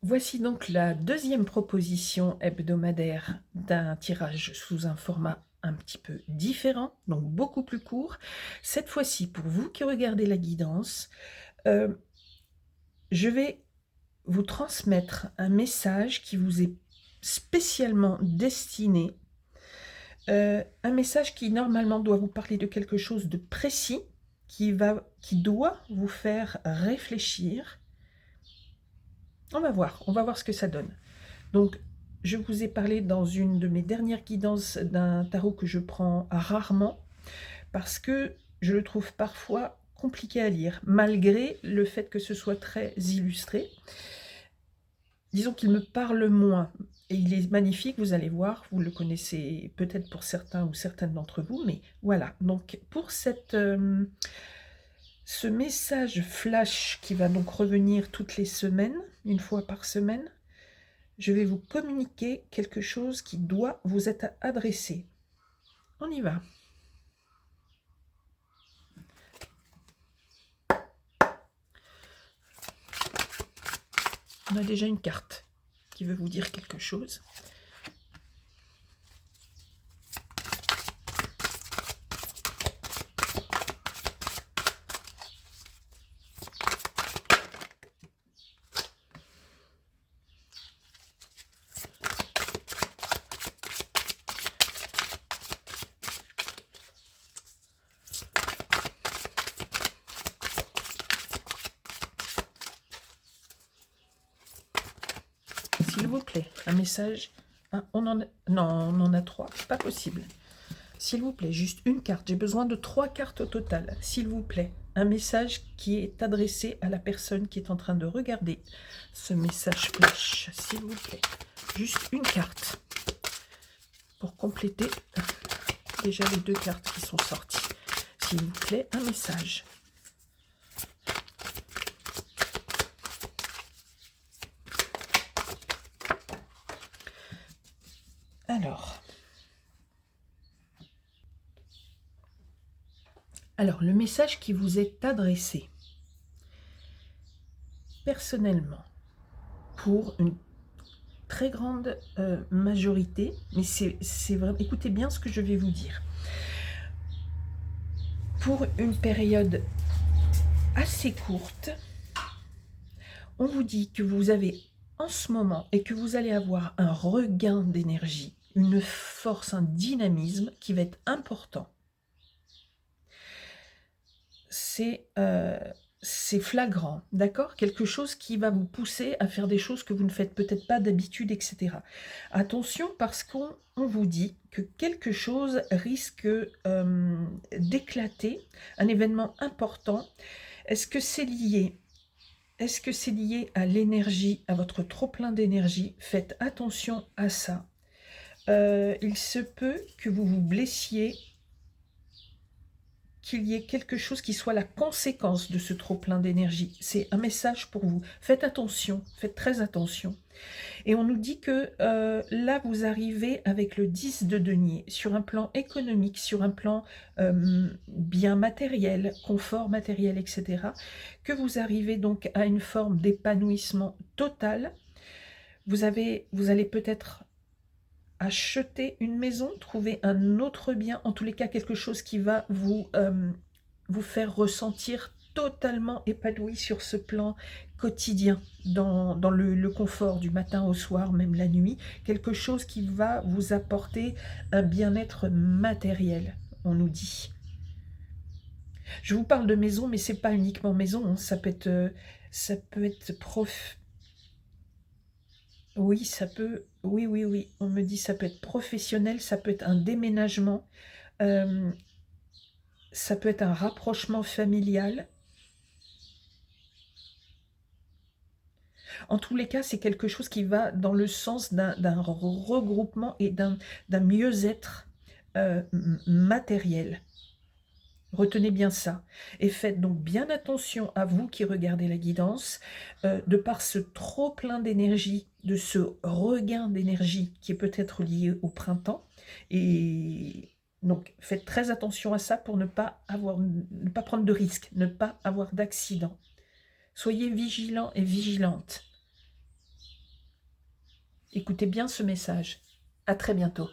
Voici donc la deuxième proposition hebdomadaire d'un tirage sous un format un petit peu différent, donc beaucoup plus court. Cette fois-ci, pour vous qui regardez la guidance, je vais vous transmettre un message qui vous est spécialement destiné, un message qui normalement doit vous parler de quelque chose de précis, qui doit vous faire réfléchir. On va voir ce que ça donne. Donc, je vous ai parlé dans une de mes dernières guidances d'un tarot que je prends rarement parce que je le trouve parfois compliqué à lire, malgré le fait que ce soit très illustré. Disons qu'il me parle moins et il est magnifique, vous allez voir, vous le connaissez peut-être pour certains ou certaines d'entre vous, mais voilà. Donc, pour ce message flash qui va donc revenir toutes les semaines, une fois par semaine, je vais vous communiquer quelque chose qui doit vous être adressé. On y va. On a déjà une carte qui veut vous dire quelque chose. S'il vous plaît, un message. Ah, non, on en a trois. Pas possible. S'il vous plaît, juste une carte. J'ai besoin de 3 cartes au total. S'il vous plaît, un message qui est adressé à la personne qui est en train de regarder ce message flash. S'il vous plaît, juste une carte pour compléter déjà les 2 cartes qui sont sorties. S'il vous plaît, un message. Alors, le message qui vous est adressé, personnellement, pour une très grande majorité, mais c'est vraiment, écoutez bien ce que je vais vous dire. Pour une période assez courte, on vous dit que vous avez en ce moment et que vous allez avoir un regain d'énergie, une force, un dynamisme qui va être important. C'est flagrant, d'accord? Quelque chose qui va vous pousser à faire des choses que vous ne faites peut-être pas d'habitude, etc. Attention, parce qu'on vous dit que quelque chose risque d'éclater, un événement important. Est-ce que c'est lié? Est-ce que c'est lié à l'énergie, à votre trop-plein d'énergie? Faites attention à ça. Il se peut que vous vous blessiez, qu'il y ait quelque chose qui soit la conséquence de ce trop-plein d'énergie. C'est un message pour vous. Faites attention, faites très attention. Et on nous dit que là, vous arrivez avec le 10 de denier, sur un plan économique, sur un plan bien matériel, confort matériel, etc., que vous arrivez donc à une forme d'épanouissement total. Vous allez peut-être acheter une maison, trouver un autre bien, en tous les cas quelque chose qui va vous faire ressentir totalement épanoui sur ce plan quotidien, dans le confort du matin au soir, même la nuit, quelque chose qui va vous apporter un bien-être matériel, on nous dit. Je vous parle de maison, mais c'est pas uniquement maison, hein. Ça peut être oui, ça peut, oui, oui, oui, on me dit ça peut être professionnel, ça peut être un déménagement, euh, ça peut être un rapprochement familial. En tous les cas, c'est quelque chose qui va dans le sens d'un regroupement et d'un mieux-être matériel. Retenez bien ça. Et faites donc bien attention à vous qui regardez la guidance, de par ce trop plein d'énergie, de ce regain d'énergie qui est peut-être lié au printemps. Et donc faites très attention à ça pour ne pas prendre de risques, ne pas avoir d'accident. Soyez vigilants et vigilantes. Écoutez bien ce message. À très bientôt.